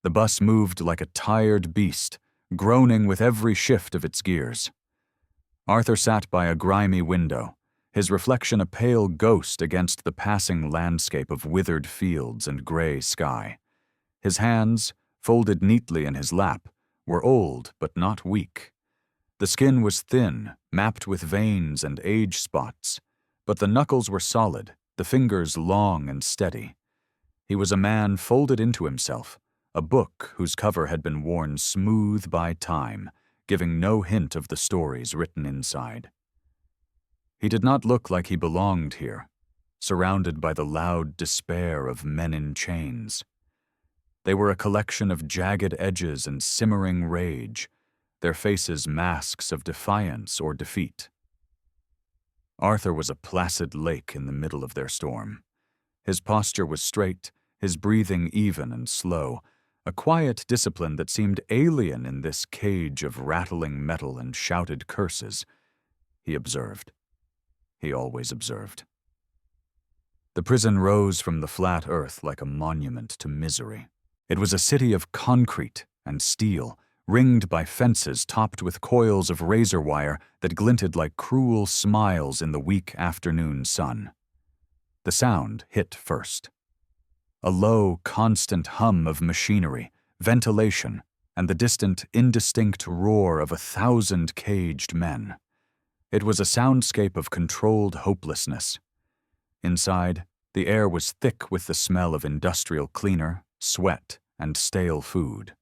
The bus moved like a tired beast, groaning with every shift of its gears. Arthur sat by a grimy window, his reflection a pale ghost against the passing landscape of withered fields and gray sky. His hands, folded neatly in his lap, were old but not weak. The skin was thin, mapped with veins and age spots, but the knuckles were solid, the fingers long and steady. He was a man folded into himself, a book whose cover had been worn smooth by time, giving no hint of the stories written inside. He did not look like he belonged here, surrounded by the loud despair of men in chains. They were a collection of jagged edges and simmering rage, their faces masks of defiance or defeat. Arthur was a placid lake in the middle of their storm. His posture was straight, his breathing even and slow, a quiet discipline that seemed alien in this cage of rattling metal and shouted curses. He observed. He always observed. The prison rose from the flat earth like a monument to misery. It was a city of concrete and steel, ringed by fences topped with coils of razor wire that glinted like cruel smiles in the weak afternoon sun. The sound hit first. A low, constant hum of machinery, ventilation, and the distant, indistinct roar of 1,000 caged men. It was a soundscape of controlled hopelessness. Inside, the air was thick with the smell of industrial cleaner, sweat, and stale food.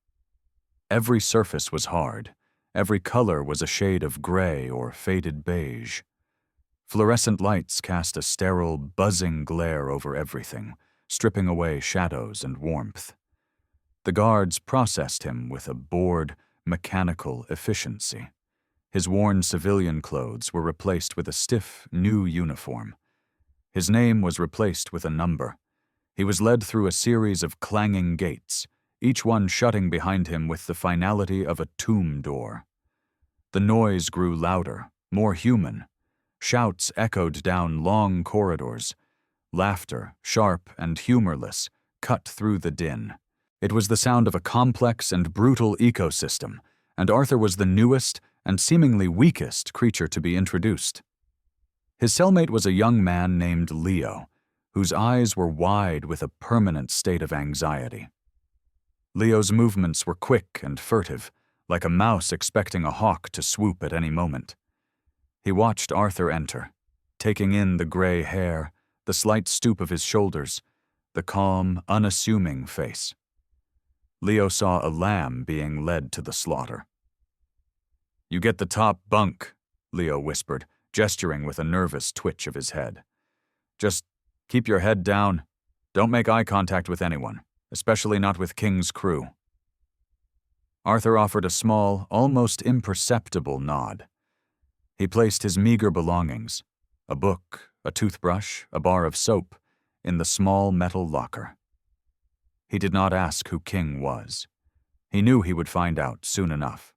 Every surface was hard. Every color was a shade of gray or faded beige. Fluorescent lights cast a sterile, buzzing glare over everything, stripping away shadows and warmth. The guards processed him with a bored, mechanical efficiency. His worn civilian clothes were replaced with a stiff, new uniform. His name was replaced with a number. He was led through a series of clanging gates, each one shutting behind him with the finality of a tomb door. The noise grew louder, more human. Shouts echoed down long corridors. Laughter, sharp and humorless, cut through the din. It was the sound of a complex and brutal ecosystem, and Arthur was the newest and seemingly weakest creature to be introduced. His cellmate was a young man named Leo, whose eyes were wide with a permanent state of anxiety. Leo's movements were quick and furtive, like a mouse expecting a hawk to swoop at any moment. He watched Arthur enter, taking in the gray hair, the slight stoop of his shoulders, the calm, unassuming face. Leo saw a lamb being led to the slaughter. "You get the top bunk," Leo whispered, gesturing with a nervous twitch of his head. "Just keep your head down. Don't make eye contact with anyone, especially not with King's crew." Arthur offered a small, almost imperceptible nod. He placed his meager belongings, a book, a toothbrush, a bar of soap, in the small metal locker. He did not ask who King was. He knew he would find out soon enough.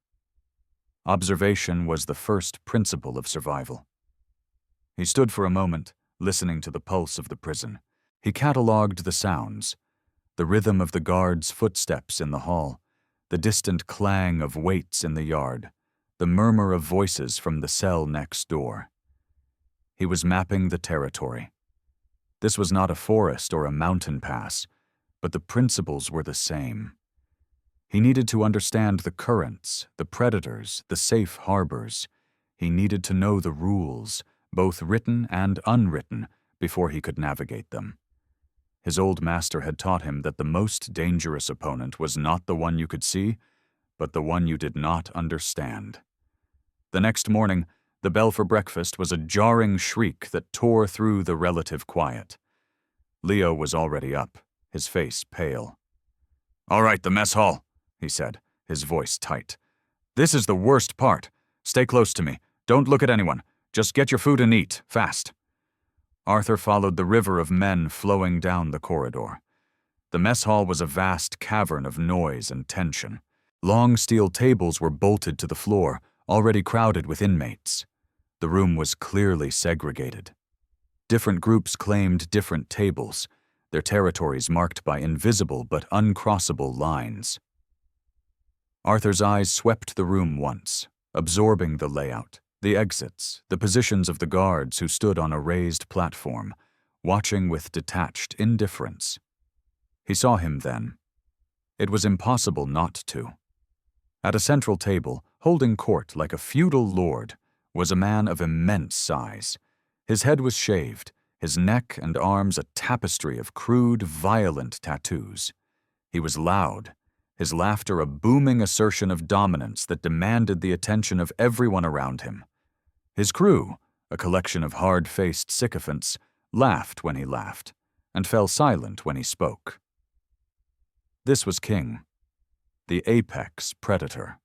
Observation was the first principle of survival. He stood for a moment, listening to the pulse of the prison. He catalogued the sounds, the rhythm of the guards' footsteps in the hall, the distant clang of weights in the yard, the murmur of voices from the cell next door. He was mapping the territory. This was not a forest or a mountain pass, but the principles were the same. He needed to understand the currents, the predators, the safe harbors. He needed to know the rules, both written and unwritten, before he could navigate them. His old master had taught him that the most dangerous opponent was not the one you could see, but the one you did not understand. The next morning, the bell for breakfast was a jarring shriek that tore through the relative quiet. Leo was already up, his face pale. "All right, the mess hall," he said, his voice tight. "This is the worst part. Stay close to me. Don't look at anyone. Just get your food and eat, fast." Arthur followed the river of men flowing down the corridor. The mess hall was a vast cavern of noise and tension. Long steel tables were bolted to the floor, already crowded with inmates. The room was clearly segregated. Different groups claimed different tables, their territories marked by invisible but uncrossable lines. Arthur's eyes swept the room once, absorbing the layout, the exits, the positions of the guards who stood on a raised platform, watching with detached indifference. He saw him then. It was impossible not to. At a central table, holding court like a feudal lord, was a man of immense size. His head was shaved, his neck and arms a tapestry of crude, violent tattoos. He was loud, his laughter a booming assertion of dominance that demanded the attention of everyone around him. His crew, a collection of hard-faced sycophants, laughed when he laughed, and fell silent when he spoke. This was King, the apex predator.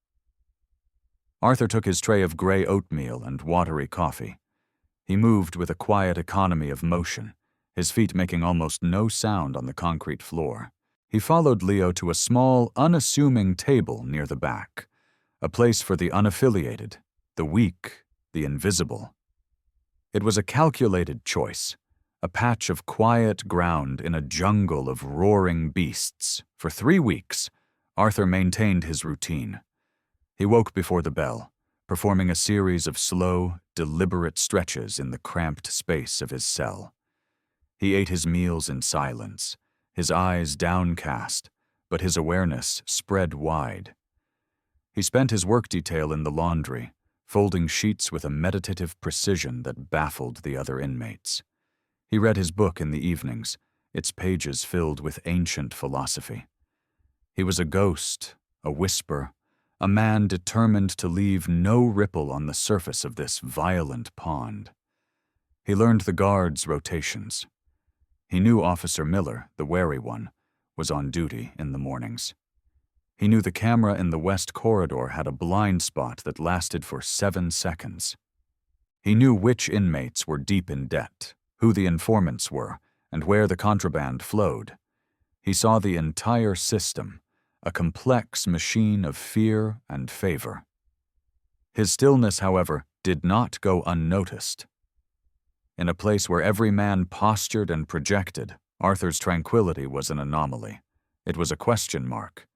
Arthur took his tray of gray oatmeal and watery coffee. He moved with a quiet economy of motion, his feet making almost no sound on the concrete floor. He followed Leo to a small, unassuming table near the back, a place for the unaffiliated, the weak, the invisible. It was a calculated choice, a patch of quiet ground in a jungle of roaring beasts. For 3 weeks, Arthur maintained his routine. He woke before the bell, performing a series of slow, deliberate stretches in the cramped space of his cell. He ate his meals in silence, his eyes downcast, but his awareness spread wide. He spent his work detail in the laundry, folding sheets with a meditative precision that baffled the other inmates. He read his book in the evenings, its pages filled with ancient philosophy. He was a ghost, a whisper, a man determined to leave no ripple on the surface of this violent pond. He learned the guards' rotations. He knew Officer Miller, the wary one, was on duty in the mornings. He knew the camera in the west corridor had a blind spot that lasted for 7 seconds. He knew which inmates were deep in debt, who the informants were, and where the contraband flowed. He saw the entire system, a complex machine of fear and favor. His stillness, however, did not go unnoticed. In a place where every man postured and projected, Arthur's tranquility was an anomaly. It was a question mark.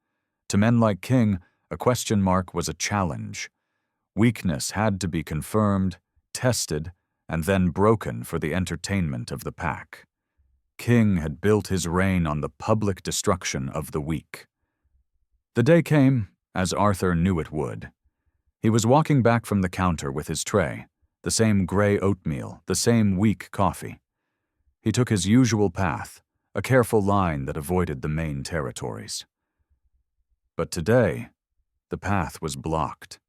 To men like King, a question mark was a challenge. Weakness had to be confirmed, tested, and then broken for the entertainment of the pack. King had built his reign on the public destruction of the weak. The day came, as Arthur knew it would. He was walking back from the counter with his tray, the same gray oatmeal, the same weak coffee. He took his usual path, a careful line that avoided the main territories. But today, the path was blocked.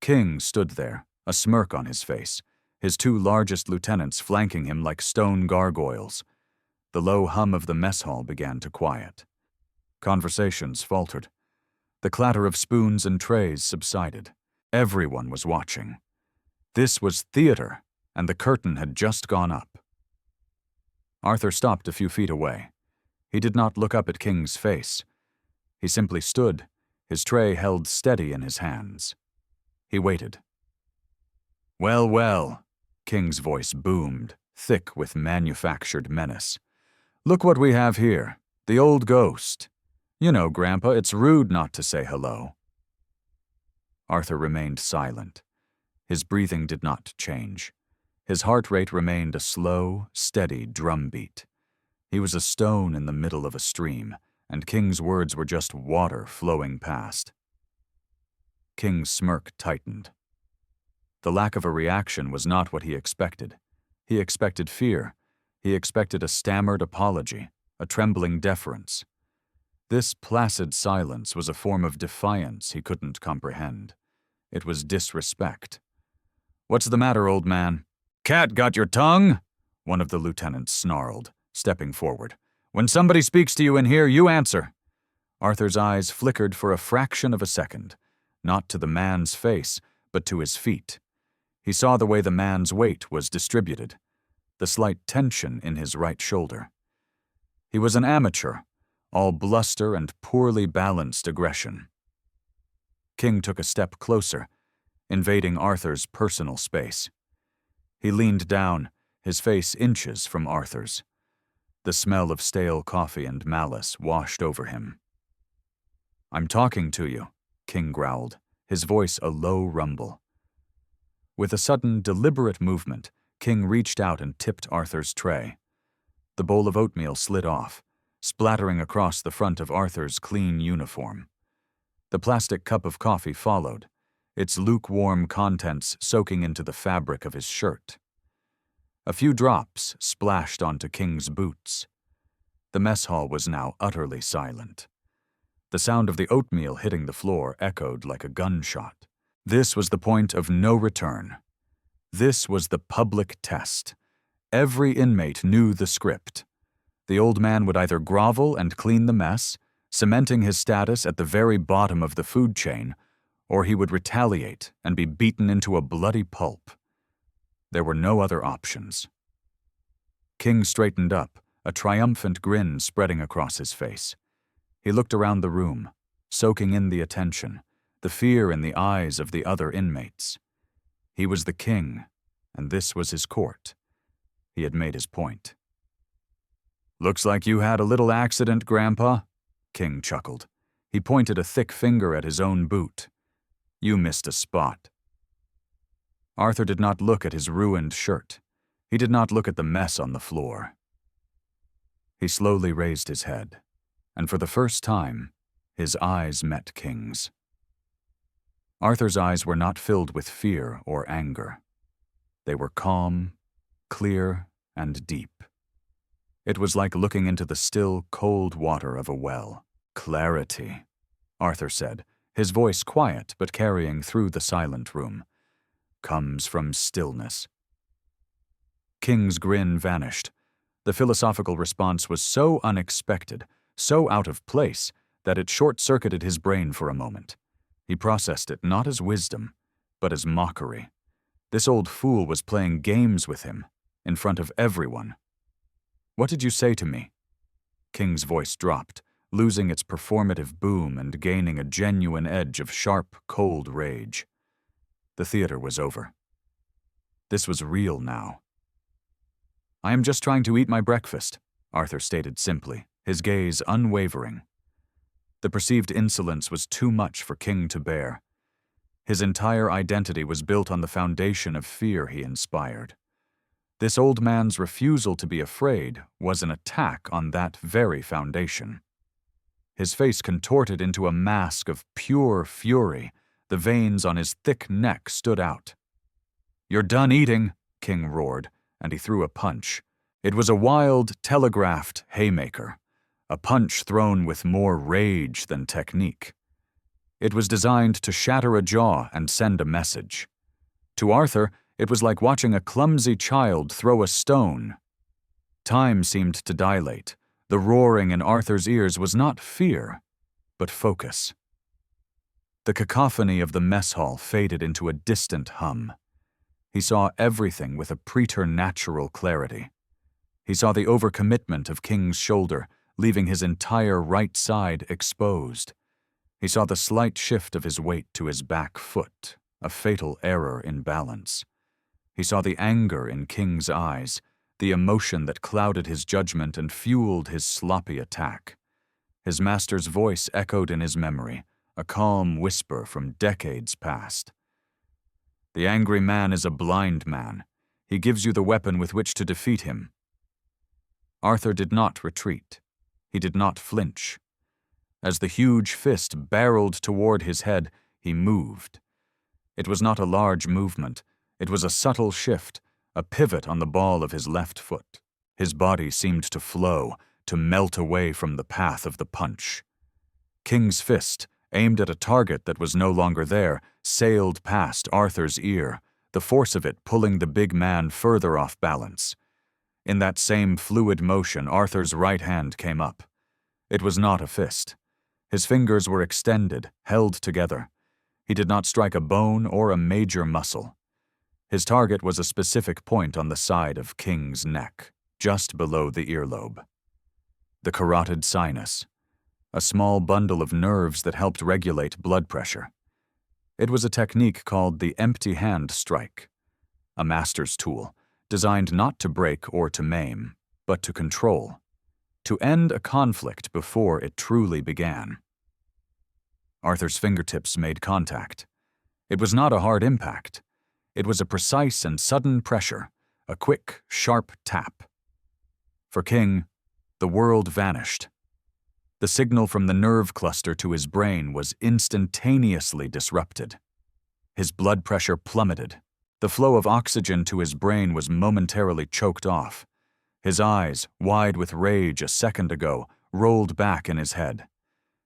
King stood there, a smirk on his face, his 2 largest lieutenants flanking him like stone gargoyles. The low hum of the mess hall began to quiet. Conversations faltered. The clatter of spoons and trays subsided. Everyone was watching. This was theater, and the curtain had just gone up. Arthur stopped a few feet away. He did not look up at King's face. He simply stood, his tray held steady in his hands. He waited. "Well, well," King's voice boomed, thick with manufactured menace. "Look what we have here, the old ghost. You know, Grandpa, it's rude not to say hello." Arthur remained silent. His breathing did not change. His heart rate remained a slow, steady drumbeat. He was a stone in the middle of a stream, and King's words were just water flowing past. King's smirk tightened. The lack of a reaction was not what he expected. He expected fear. He expected a stammered apology, a trembling deference. This placid silence was a form of defiance he couldn't comprehend. It was disrespect. "What's the matter, old man? Cat got your tongue?" one of the lieutenants snarled, stepping forward. "When somebody speaks to you in here, you answer." Arthur's eyes flickered for a fraction of a second, not to the man's face, but to his feet. He saw the way the man's weight was distributed, the slight tension in his right shoulder. He was an amateur, all bluster and poorly balanced aggression. King took a step closer, invading Arthur's personal space. He leaned down, his face inches from Arthur's. The smell of stale coffee and malice washed over him. "I'm talking to you," King growled, his voice a low rumble. With a sudden, deliberate movement, King reached out and tipped Arthur's tray. The bowl of oatmeal slid off, splattering across the front of Arthur's clean uniform. The plastic cup of coffee followed, its lukewarm contents soaking into the fabric of his shirt. A few drops splashed onto King's boots. The mess hall was now utterly silent. The sound of the oatmeal hitting the floor echoed like a gunshot. This was the point of no return. This was the public test. Every inmate knew the script. The old man would either grovel and clean the mess, cementing his status at the very bottom of the food chain, or he would retaliate and be beaten into a bloody pulp. There were no other options. King straightened up, a triumphant grin spreading across his face. He looked around the room, soaking in the attention, the fear in the eyes of the other inmates. He was the king, and this was his court. He had made his point. "Looks like you had a little accident, Grandpa," King chuckled. He pointed a thick finger at his own boot. "You missed a spot." Arthur did not look at his ruined shirt. He did not look at the mess on the floor. He slowly raised his head, and for the first time, his eyes met King's. Arthur's eyes were not filled with fear or anger. They were calm, clear, and deep. It was like looking into the still, cold water of a well. "Clarity," Arthur said, his voice quiet but carrying through the silent room, "comes from stillness." King's grin vanished. The philosophical response was so unexpected, so out of place, that it short-circuited his brain for a moment. He processed it not as wisdom, but as mockery. This old fool was playing games with him, in front of everyone. "What did you say to me?" King's voice dropped, losing its performative boom and gaining a genuine edge of sharp, cold rage. The theater was over. This was real now. "I am just trying to eat my breakfast," Arthur stated simply, his gaze unwavering. The perceived insolence was too much for King to bear. His entire identity was built on the foundation of fear he inspired. This old man's refusal to be afraid was an attack on that very foundation. His face contorted into a mask of pure fury. The veins on his thick neck stood out. "You're done eating," King roared, and he threw a punch. It was a wild, telegraphed haymaker, a punch thrown with more rage than technique. It was designed to shatter a jaw and send a message. To Arthur, it was like watching a clumsy child throw a stone. Time seemed to dilate. The roaring in Arthur's ears was not fear, but focus. The cacophony of the mess hall faded into a distant hum. He saw everything with a preternatural clarity. He saw the overcommitment of King's shoulder, leaving his entire right side exposed. He saw the slight shift of his weight to his back foot, a fatal error in balance. He saw the anger in King's eyes, the emotion that clouded his judgment and fueled his sloppy attack. His master's voice echoed in his memory, a calm whisper from decades past. "The angry man is a blind man. He gives you the weapon with which to defeat him." Arthur did not retreat. He did not flinch. As the huge fist barreled toward his head, he moved. It was not a large movement. It was a subtle shift, a pivot on the ball of his left foot. His body seemed to flow, to melt away from the path of the punch. King's fist, aimed at a target that was no longer there, sailed past Arthur's ear, the force of it pulling the big man further off balance. In that same fluid motion, Arthur's right hand came up. It was not a fist. His fingers were extended, held together. He did not strike a bone or a major muscle. His target was a specific point on the side of King's neck, just below the earlobe. The carotid sinus, a small bundle of nerves that helped regulate blood pressure. It was a technique called the empty hand strike, a master's tool, designed not to break or to maim, but to control. to end a conflict before it truly began. Arthur's fingertips made contact. It was not a hard impact. It was a precise and sudden pressure, a quick, sharp tap. For King, the world vanished. The signal from the nerve cluster to his brain was instantaneously disrupted. His blood pressure plummeted. The flow of oxygen to his brain was momentarily choked off. His eyes, wide with rage a second ago, rolled back in his head.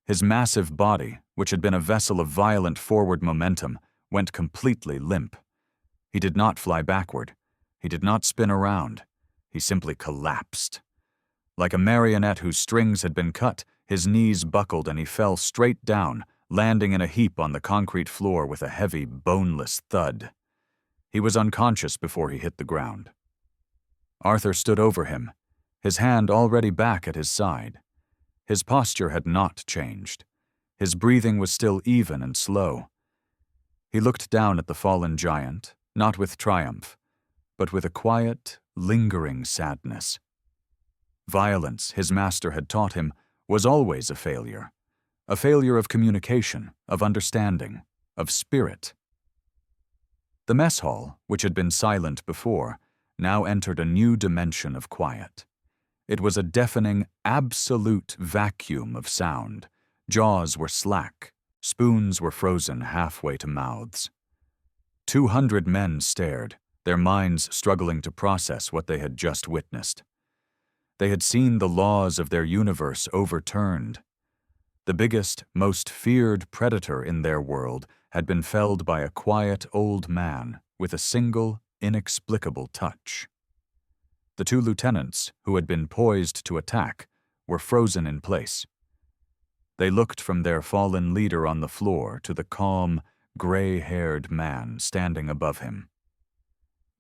His massive body, which had been a vessel of violent forward momentum, went completely limp. He did not fly backward. He did not spin around. He simply collapsed. Like a marionette whose strings had been cut, his knees buckled and he fell straight down, landing in a heap on the concrete floor with a heavy, boneless thud. He was unconscious before he hit the ground. Arthur stood over him, his hand already back at his side. His posture had not changed. His breathing was still even and slow. He looked down at the fallen giant, not with triumph, but with a quiet, lingering sadness. Violence, his master had taught him, was always a failure of communication, of understanding, of spirit. The mess hall, which had been silent before, now entered a new dimension of quiet. It was a deafening, absolute vacuum of sound. Jaws were slack, spoons were frozen halfway to mouths. 200 men stared, their minds struggling to process what they had just witnessed. They had seen the laws of their universe overturned. The biggest, most feared predator in their world had been felled by a quiet old man with a single, inexplicable touch. The two lieutenants, who had been poised to attack, were frozen in place. They looked from their fallen leader on the floor to the calm, gray-haired man standing above him.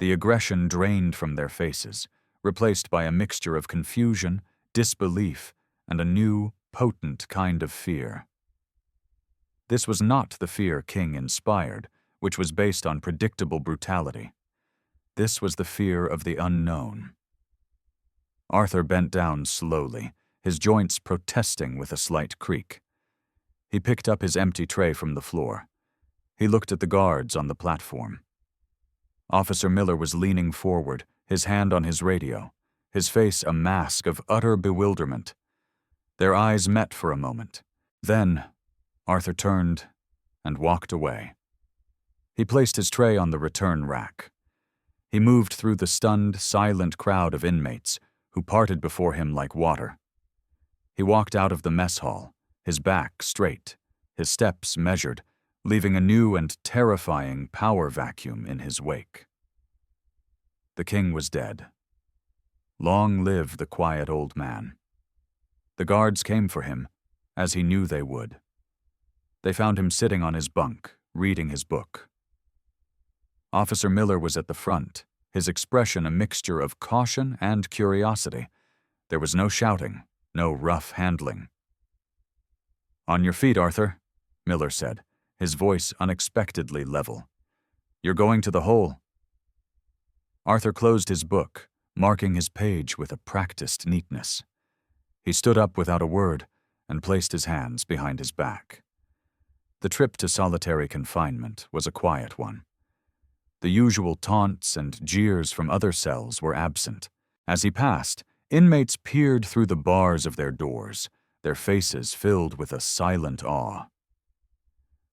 The aggression drained from their faces, replaced by a mixture of confusion, disbelief, and a new, potent kind of fear. This was not the fear King inspired, which was based on predictable brutality. This was the fear of the unknown. Arthur bent down slowly, his joints protesting with a slight creak. He picked up his empty tray from the floor. He looked at the guards on the platform. Officer Miller was leaning forward, his hand on his radio, his face a mask of utter bewilderment. Their eyes met for a moment. Then, Arthur turned and walked away. He placed his tray on the return rack. He moved through the stunned, silent crowd of inmates who parted before him like water. He walked out of the mess hall, his back straight, his steps measured, leaving a new and terrifying power vacuum in his wake. The king was dead. Long live the quiet old man. The guards came for him, as he knew they would. They found him sitting on his bunk, reading his book. Officer Miller was at the front, his expression a mixture of caution and curiosity. There was no shouting, no rough handling. "On your feet, Arthur," Miller said, his voice unexpectedly level. "You're going to the hole." Arthur closed his book, marking his page with a practiced neatness. He stood up without a word and placed his hands behind his back. The trip to solitary confinement was a quiet one. The usual taunts and jeers from other cells were absent. As he passed, inmates peered through the bars of their doors, their faces filled with a silent awe.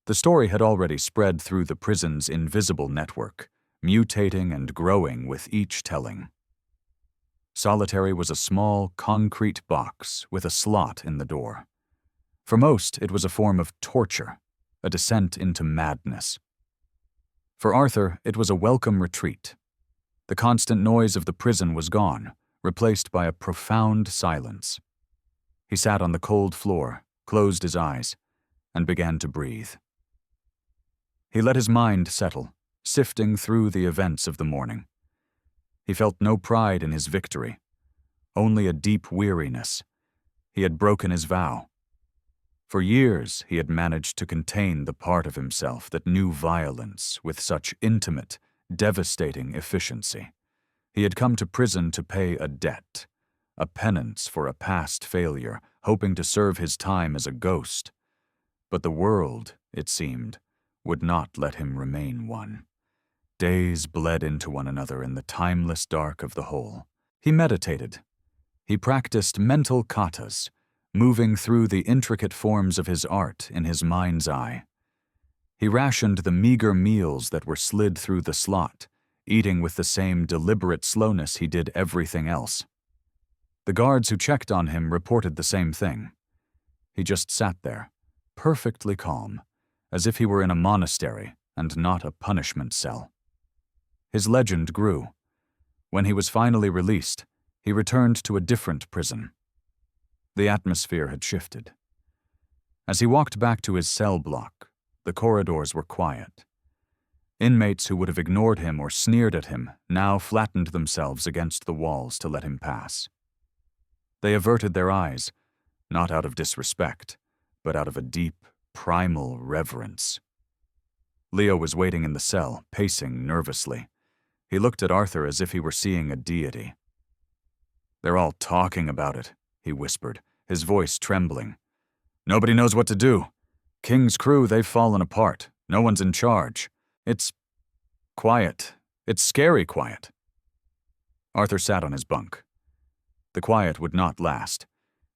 The story had already spread through the prison's invisible network, mutating and growing with each telling. Solitary was a small, concrete box with a slot in the door. For most, it was a form of torture, a descent into madness. For Arthur, it was a welcome retreat. The constant noise of the prison was gone, replaced by a profound silence. He sat on the cold floor, closed his eyes, and began to breathe. He let his mind settle, sifting through the events of the morning. He felt no pride in his victory, only a deep weariness. He had broken his vow. For years he had managed to contain the part of himself that knew violence with such intimate, devastating efficiency. He had come to prison to pay a debt, a penance for a past failure, hoping to serve his time as a ghost. But the world, it seemed, would not let him remain one. Days bled into one another in the timeless dark of the hole. He meditated. He practiced mental katas, moving through the intricate forms of his art in his mind's eye. He rationed the meager meals that were slid through the slot, eating with the same deliberate slowness he did everything else. The guards who checked on him reported the same thing. He just sat there, perfectly calm, as if he were in a monastery and not a punishment cell. His legend grew. When he was finally released, he returned to a different prison. The atmosphere had shifted. As he walked back to his cell block, the corridors were quiet. Inmates who would have ignored him or sneered at him now flattened themselves against the walls to let him pass. They averted their eyes, not out of disrespect, but out of a deep, primal reverence. Leo was waiting in the cell, pacing nervously. He looked at Arthur as if he were seeing a deity. "They're all talking about it," he whispered, his voice trembling. "Nobody knows what to do. King's crew, they've fallen apart. No one's in charge. It's quiet. It's scary quiet." Arthur sat on his bunk. The quiet would not last.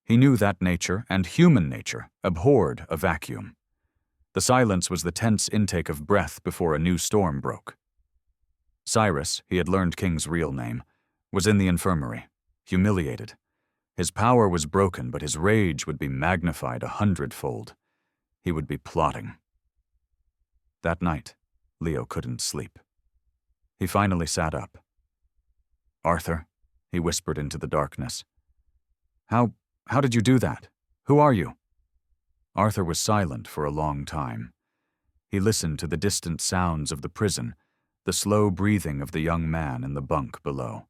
He knew that nature and human nature abhorred a vacuum. The silence was the tense intake of breath before a new storm broke. Cyrus, he had learned King's real name, was in the infirmary, humiliated. His power was broken, but his rage would be magnified 100-fold. He would be plotting. That night, Leo couldn't sleep. He finally sat up. "Arthur," he whispered into the darkness. How did you do that? Who are you?" Arthur was silent for a long time. He listened to the distant sounds of the prison, the slow breathing of the young man in the bunk below.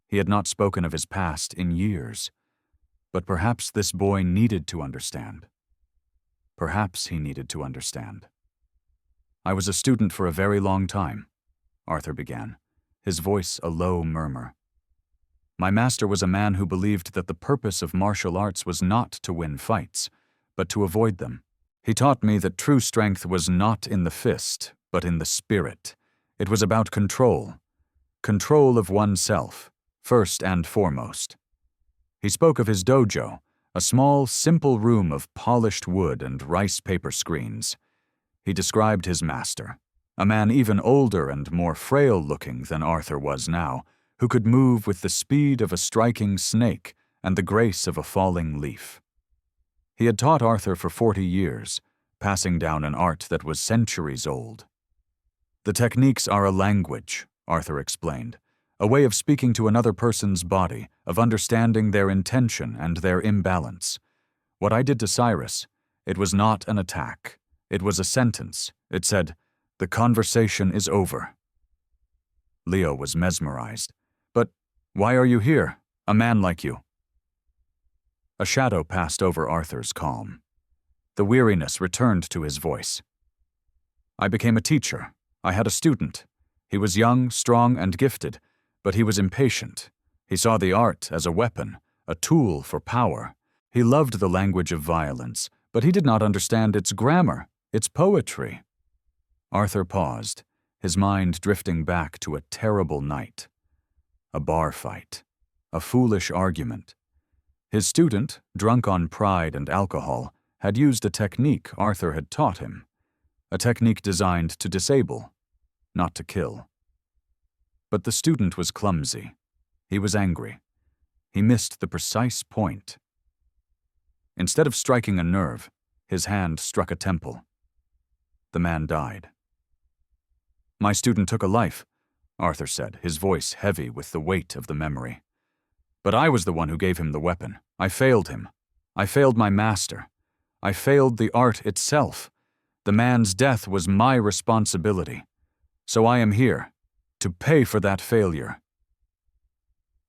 He had not spoken of his past in years, but perhaps this boy needed to understand. Perhaps he needed to understand. "I was a student for a very long time," Arthur began, his voice a low murmur. "My master was a man who believed that the purpose of martial arts was not to win fights, but to avoid them. He taught me that true strength was not in the fist, but in the spirit. It was about control. Control of oneself, first and foremost. He spoke of his dojo, a small, simple room of polished wood and rice paper screens. He described his master, a man even older and more frail-looking than Arthur was now, who could move with the speed of a striking snake and the grace of a falling leaf. He had taught Arthur for 40 years, passing down an art that was centuries old. The techniques are a language, Arthur explained, a way of speaking to another person's body, of understanding their intention and their imbalance. What I did to Cyrus, it was not an attack. It was a sentence. It said, 'The conversation is over.'" Leo was mesmerized. "But why are you here, a man like you?" A shadow passed over Arthur's calm. The weariness returned to his voice. "I became a teacher. I had a student. He was young, strong, and gifted, but he was impatient. He saw the art as a weapon, a tool for power. He loved the language of violence, but he did not understand its grammar, its poetry." Arthur paused, his mind drifting back to a terrible night. A bar fight. A foolish argument. His student, drunk on pride and alcohol, had used a technique Arthur had taught him. A technique designed to disable, not to kill. But the student was clumsy. He was angry. He missed the precise point. Instead of striking a nerve, his hand struck a temple. The man died. "My student took a life," Arthur said, his voice heavy with the weight of the memory. "But I was the one who gave him the weapon. I failed him. I failed my master. I failed the art itself. The man's death was my responsibility. So I am here, to pay for that failure."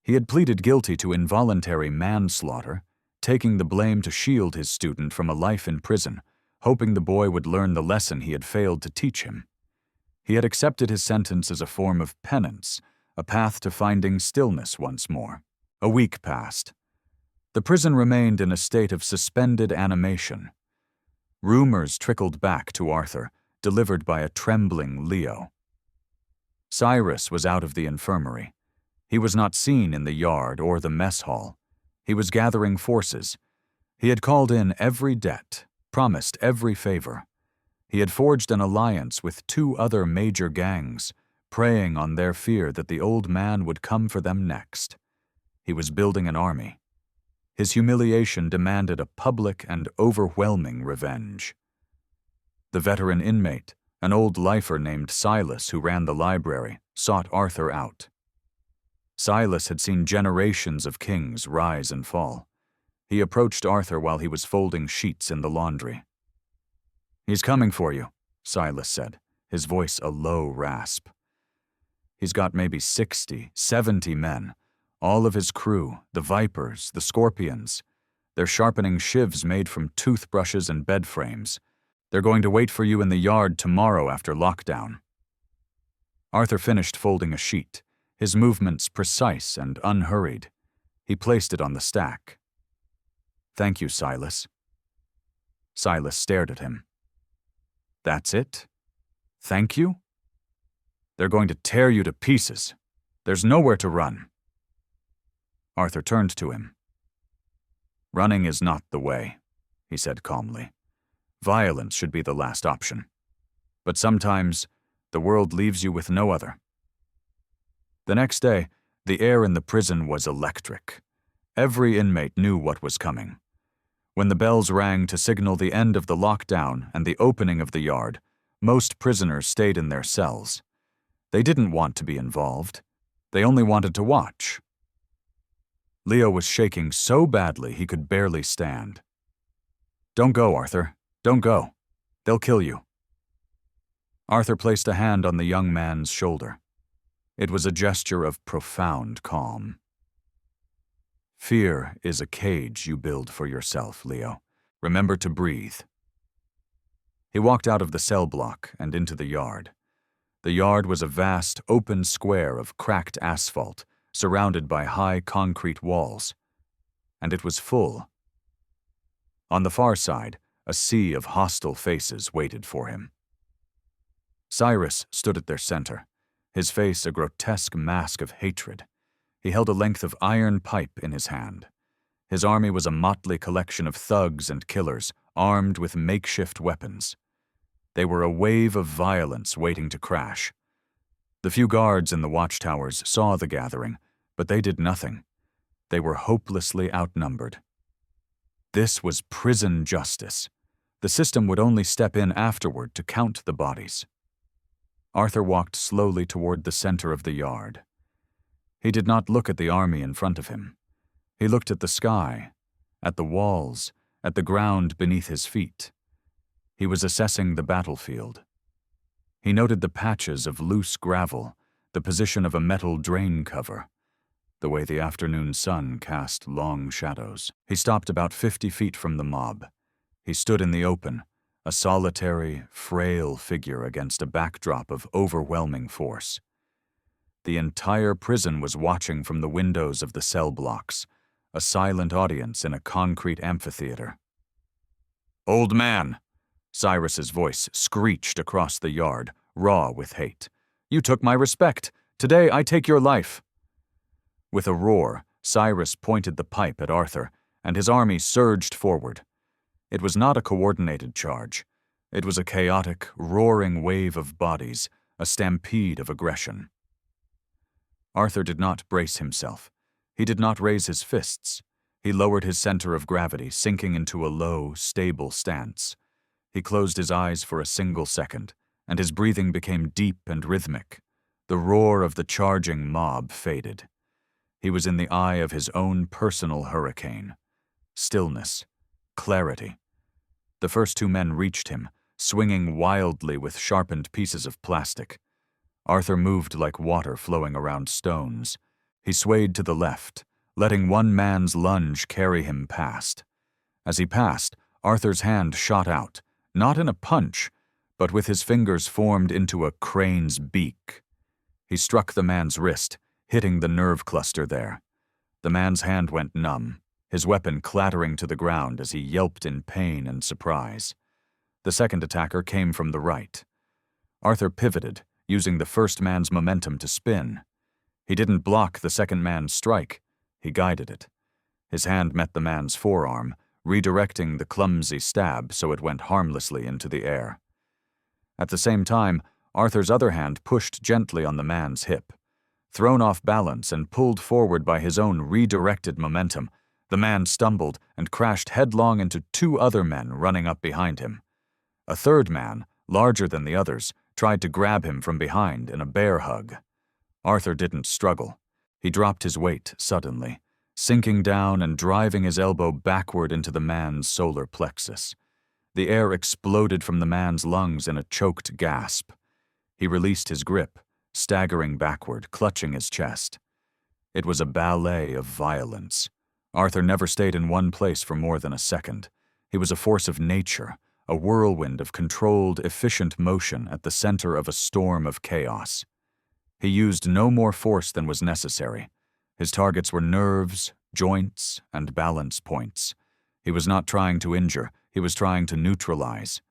He had pleaded guilty to involuntary manslaughter, taking the blame to shield his student from a life in prison, hoping the boy would learn the lesson he had failed to teach him. He had accepted his sentence as a form of penance, a path to finding stillness once more. A week passed. The prison remained in a state of suspended animation. Rumors trickled back to Arthur, delivered by a trembling Leo. Cyrus was out of the infirmary. He was not seen in the yard or the mess hall. He was gathering forces. He had called in every debt, promised every favor. He had forged an alliance with 2 other major gangs, preying on their fear that the old man would come for them next. He was building an army. His humiliation demanded a public and overwhelming revenge. The veteran inmate, an old lifer named Silas who ran the library, sought Arthur out. Silas had seen generations of kings rise and fall. He approached Arthur while he was folding sheets in the laundry. "He's coming for you," Silas said, his voice a low rasp. "He's got maybe 60, 70 men, all of his crew, the vipers, the scorpions. They're sharpening shivs made from toothbrushes and bed frames. They're going to wait for you in the yard tomorrow after lockdown." Arthur finished folding a sheet, his movements precise and unhurried. He placed it on the stack. "Thank you, Silas." Silas stared at him. "That's it? Thank you? They're going to tear you to pieces. There's nowhere to run." Arthur turned to him. "Running is not the way," he said calmly. "Violence should be the last option. But sometimes the world leaves you with no other." The next day, the air in the prison was electric. Every inmate knew what was coming. When the bells rang to signal the end of the lockdown and the opening of the yard, most prisoners stayed in their cells. They didn't want to be involved. They only wanted to watch. Leo was shaking so badly he could barely stand. "Don't go, Arthur. Don't go. They'll kill you." Arthur placed a hand on the young man's shoulder. It was a gesture of profound calm. "Fear is a cage you build for yourself, Leo. Remember to breathe." He walked out of the cell block and into the yard. The yard was a vast, open square of cracked asphalt, surrounded by high concrete walls. And it was full. On the far side, a sea of hostile faces waited for him. Cyrus stood at their center, his face a grotesque mask of hatred. He held a length of iron pipe in his hand. His army was a motley collection of thugs and killers, armed with makeshift weapons. They were a wave of violence waiting to crash. The few guards in the watchtowers saw the gathering, but they did nothing. They were hopelessly outnumbered. This was prison justice. The system would only step in afterward to count the bodies. Arthur walked slowly toward the center of the yard. He did not look at the army in front of him. He looked at the sky, at the walls, at the ground beneath his feet. He was assessing the battlefield. He noted the patches of loose gravel, the position of a metal drain cover, the way the afternoon sun cast long shadows. He stopped about 50 feet from the mob. He stood in the open, a solitary, frail figure against a backdrop of overwhelming force. The entire prison was watching from the windows of the cell blocks, a silent audience in a concrete amphitheater. "Old man!" Cyrus's voice screeched across the yard, raw with hate. "You took my respect. Today I take your life." With a roar, Cyrus pointed the pipe at Arthur, and his army surged forward. It was not a coordinated charge. It was a chaotic, roaring wave of bodies, a stampede of aggression. Arthur did not brace himself. He did not raise his fists. He lowered his center of gravity, sinking into a low, stable stance. He closed his eyes for a single second, and his breathing became deep and rhythmic. The roar of the charging mob faded. He was in the eye of his own personal hurricane. Stillness. Clarity. The first 2 men reached him, swinging wildly with sharpened pieces of plastic. Arthur moved like water flowing around stones. He swayed to the left, letting one man's lunge carry him past. As he passed, Arthur's hand shot out, not in a punch, but with his fingers formed into a crane's beak. He struck the man's wrist, hitting the nerve cluster there. The man's hand went numb, his weapon clattering to the ground as he yelped in pain and surprise. The second attacker came from the right. Arthur pivoted, using the first man's momentum to spin. He didn't block the second man's strike, he guided it. His hand met the man's forearm, redirecting the clumsy stab so it went harmlessly into the air. At the same time, Arthur's other hand pushed gently on the man's hip. Thrown off balance and pulled forward by his own redirected momentum, the man stumbled and crashed headlong into two other men running up behind him. A third man, larger than the others, tried to grab him from behind in a bear hug. Arthur didn't struggle. He dropped his weight suddenly, sinking down and driving his elbow backward into the man's solar plexus. The air exploded from the man's lungs in a choked gasp. He released his grip, staggering backward, clutching his chest. It was a ballet of violence. Arthur never stayed in one place for more than a second. He was a force of nature, a whirlwind of controlled, efficient motion at the center of a storm of chaos. He used no more force than was necessary. His targets were nerves, joints, and balance points. He was not trying to injure, he was trying to neutralize.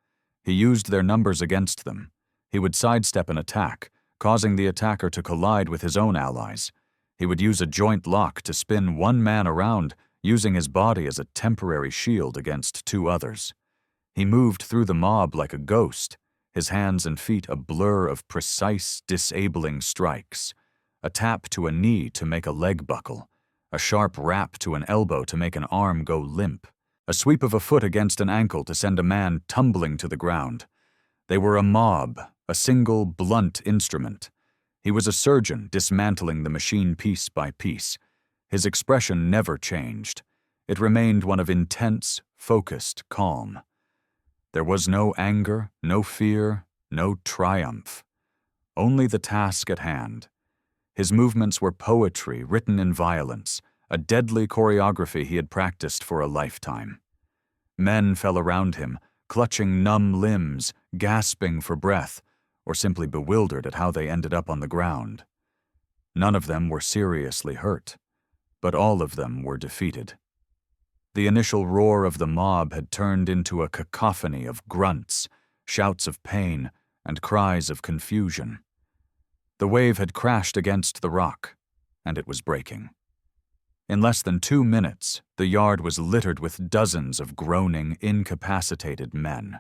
He used their numbers against them. He would sidestep an attack, causing the attacker to collide with his own allies. He would use a joint lock to spin one man around, using his body as a temporary shield against two others. He moved through the mob like a ghost, his hands and feet a blur of precise, disabling strikes. A tap to a knee to make a leg buckle, a sharp rap to an elbow to make an arm go limp, a sweep of a foot against an ankle to send a man tumbling to the ground. They were a mob, a single, blunt instrument. He was a surgeon dismantling the machine piece by piece. His expression never changed. It remained one of intense, focused calm. There was no anger, no fear, no triumph. Only the task at hand. His movements were poetry written in violence, a deadly choreography he had practiced for a lifetime. Men fell around him, clutching numb limbs, gasping for breath, or simply bewildered at how they ended up on the ground. None of them were seriously hurt, but all of them were defeated. The initial roar of the mob had turned into a cacophony of grunts, shouts of pain, and cries of confusion. The wave had crashed against the rock, and it was breaking. In less than 2 minutes, the yard was littered with dozens of groaning, incapacitated men.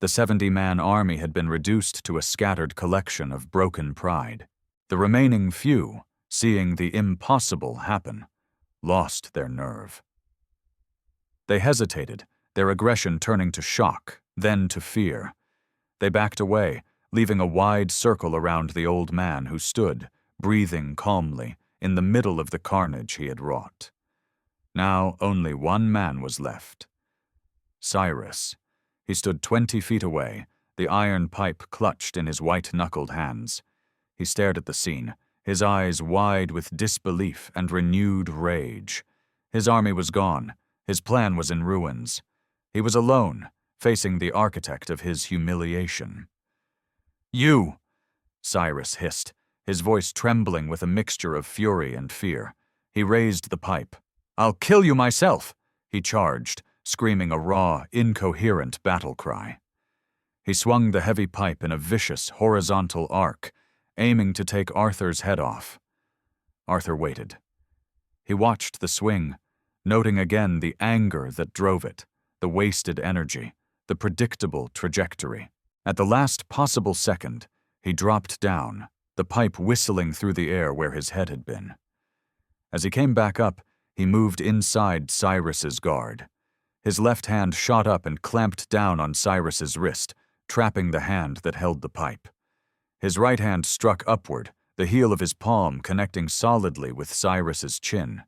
The 70-man army had been reduced to a scattered collection of broken pride. The remaining few, seeing the impossible happen, lost their nerve. They hesitated, their aggression turning to shock, then to fear. They backed away, leaving a wide circle around the old man who stood, breathing calmly, in the middle of the carnage he had wrought. Now only one man was left. Cyrus. He stood 20 feet away, the iron pipe clutched in his white-knuckled hands. He stared at the scene, his eyes wide with disbelief and renewed rage. His army was gone, his plan was in ruins. He was alone, facing the architect of his humiliation. "You!" Cyrus hissed, his voice trembling with a mixture of fury and fear. He raised the pipe. "I'll kill you myself!" he charged, screaming a raw, incoherent battle cry. He swung the heavy pipe in a vicious, horizontal arc, aiming to take Arthur's head off. Arthur waited. He watched the swing, noting again the anger that drove it, the wasted energy, the predictable trajectory. At the last possible second, he dropped down, the pipe whistling through the air where his head had been. As he came back up, he moved inside Cyrus's guard. His left hand shot up and clamped down on Cyrus's wrist, trapping the hand that held the pipe. His right hand struck upward, the heel of his palm connecting solidly with Cyrus's chin.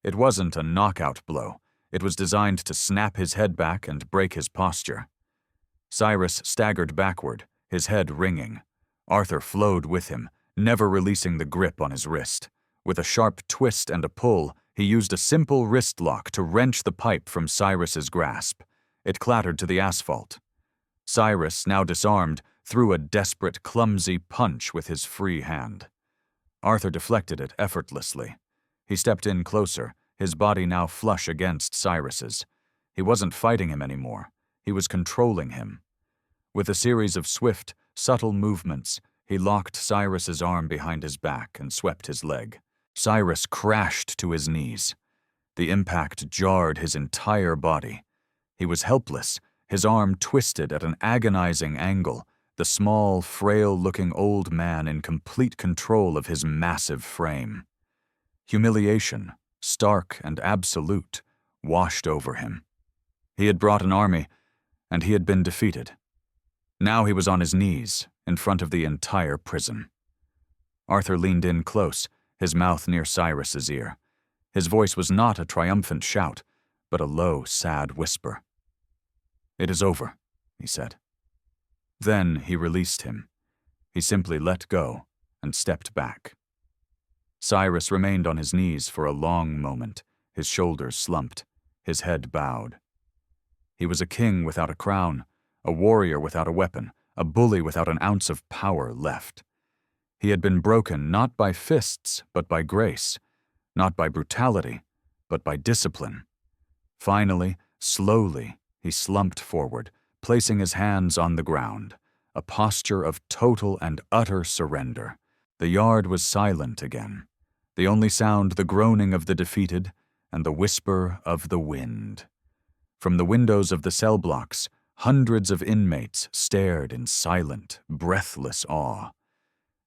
It wasn't a knockout blow. It was designed to snap his head back and break his posture. Cyrus staggered backward, his head ringing. Arthur flowed with him, never releasing the grip on his wrist. With a sharp twist and a pull, he used a simple wrist lock to wrench the pipe from Cyrus's grasp. It clattered to the asphalt. Cyrus, now disarmed, threw a desperate, clumsy punch with his free hand. Arthur deflected it effortlessly. He stepped in closer, his body now flush against Cyrus's. He wasn't fighting him anymore. He was controlling him. With a series of swift, subtle movements, he locked Cyrus's arm behind his back and swept his leg. Cyrus crashed to his knees. The impact jarred his entire body. He was helpless, his arm twisted at an agonizing angle, the small, frail-looking old man in complete control of his massive frame. Humiliation, stark and absolute, washed over him. He had brought an army, and he had been defeated. Now he was on his knees, in front of the entire prison. Arthur leaned in close, his mouth near Cyrus's ear. His voice was not a triumphant shout, but a low, sad whisper. "It is over," he said. Then he released him. He simply let go and stepped back. Cyrus remained on his knees for a long moment, his shoulders slumped, his head bowed. He was a king without a crown, a warrior without a weapon, a bully without an ounce of power left. He had been broken not by fists, but by grace, not by brutality, but by discipline. Finally, slowly, he slumped forward, placing his hands on the ground, a posture of total and utter surrender. The yard was silent again, the only sound the groaning of the defeated and the whisper of the wind. From the windows of the cell blocks, hundreds of inmates stared in silent, breathless awe.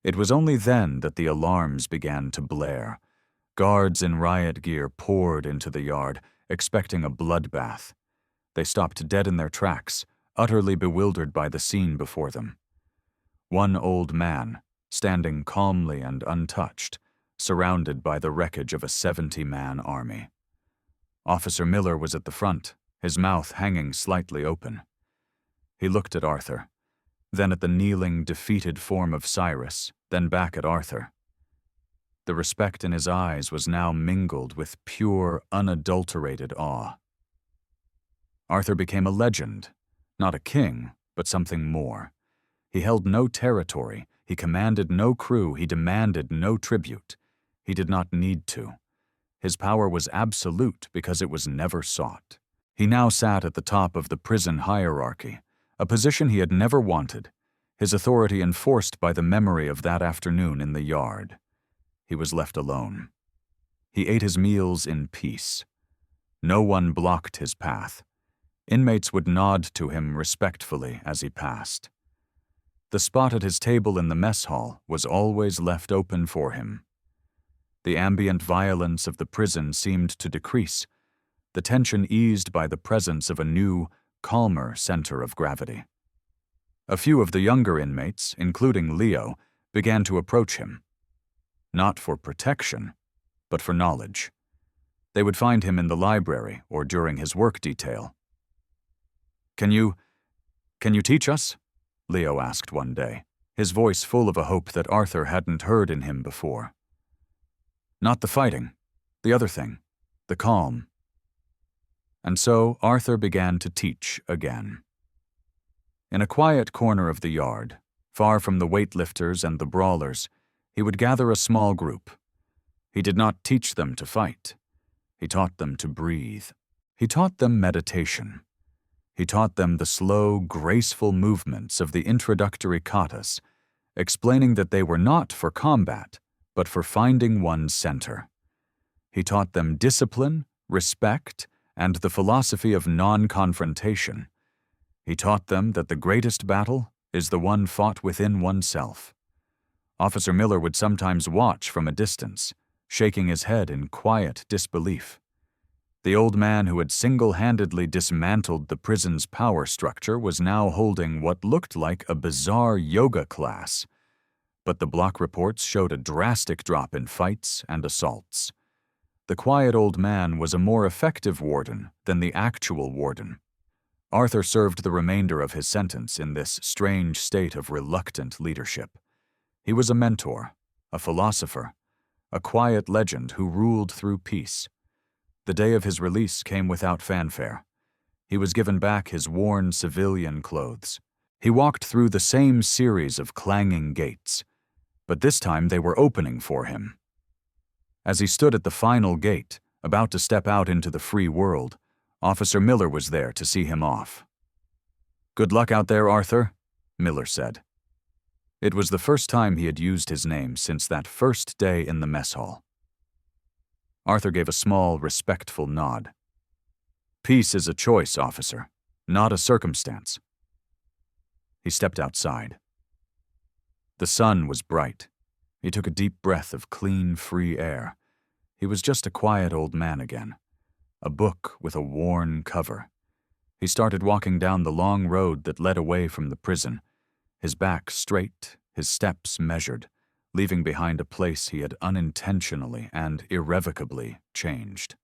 It was only then that the alarms began to blare. Guards in riot gear poured into the yard, expecting a bloodbath. They stopped dead in their tracks, utterly bewildered by the scene before them. One old man, standing calmly and untouched, surrounded by the wreckage of a 70-man army. Officer Miller was at the front, his mouth hanging slightly open. He looked at Arthur, then at the kneeling, defeated form of Cyrus, then back at Arthur. The respect in his eyes was now mingled with pure, unadulterated awe. Arthur became a legend, not a king, but something more. He held no territory, he commanded no crew, he demanded no tribute. He did not need to. His power was absolute because it was never sought. He now sat at the top of the prison hierarchy, a position he had never wanted, his authority enforced by the memory of that afternoon in the yard. He was left alone. He ate his meals in peace. No one blocked his path. Inmates would nod to him respectfully as he passed. The spot at his table in the mess hall was always left open for him. The ambient violence of the prison seemed to decrease, the tension eased by the presence of a new, calmer center of gravity. A few of the younger inmates, including Leo, began to approach him. Not for protection, but for knowledge. They would find him in the library or during his work detail. Can you teach us?" Leo asked one day, his voice full of a hope that Arthur hadn't heard in him before. "Not the fighting, the other thing, the calm." And so Arthur began to teach again. In a quiet corner of the yard, far from the weightlifters and the brawlers, he would gather a small group. He did not teach them to fight. He taught them to breathe. He taught them meditation. He taught them the slow, graceful movements of the introductory katas, explaining that they were not for combat, but for finding one's center. He taught them discipline, respect, and the philosophy of non-confrontation. He taught them that the greatest battle is the one fought within oneself. Officer Miller would sometimes watch from a distance, shaking his head in quiet disbelief. The old man who had single-handedly dismantled the prison's power structure was now holding what looked like a bizarre yoga class. But the block reports showed a drastic drop in fights and assaults. The quiet old man was a more effective warden than the actual warden. Arthur served the remainder of his sentence in this strange state of reluctant leadership. He was a mentor, a philosopher, a quiet legend who ruled through peace. The day of his release came without fanfare. He was given back his worn civilian clothes. He walked through the same series of clanging gates, but this time they were opening for him. As he stood at the final gate, about to step out into the free world, Officer Miller was there to see him off. "Good luck out there, Arthur," Miller said. It was the first time he had used his name since that first day in the mess hall. Arthur gave a small, respectful nod. "Peace is a choice, officer, not a circumstance." He stepped outside. The sun was bright. He took a deep breath of clean, free air. He was just a quiet old man again. A book with a worn cover. He started walking down the long road that led away from the prison, his back straight, his steps measured, leaving behind a place he had unintentionally and irrevocably changed.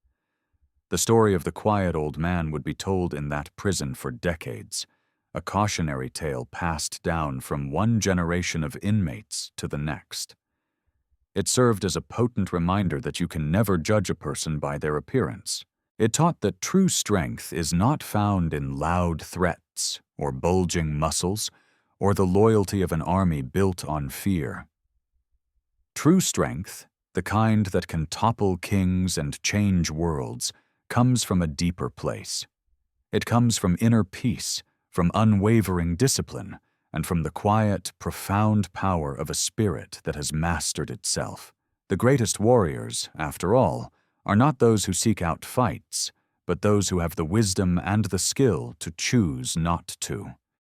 The story of the quiet old man would be told in that prison for decades, a cautionary tale passed down from one generation of inmates to the next. It served as a potent reminder that you can never judge a person by their appearance. It taught that true strength is not found in loud threats or bulging muscles or the loyalty of an army built on fear. True strength, the kind that can topple kings and change worlds, comes from a deeper place. It comes from inner peace, from unwavering discipline, and from the quiet, profound power of a spirit that has mastered itself. The greatest warriors, after all, are not those who seek out fights, but those who have the wisdom and the skill to choose not to.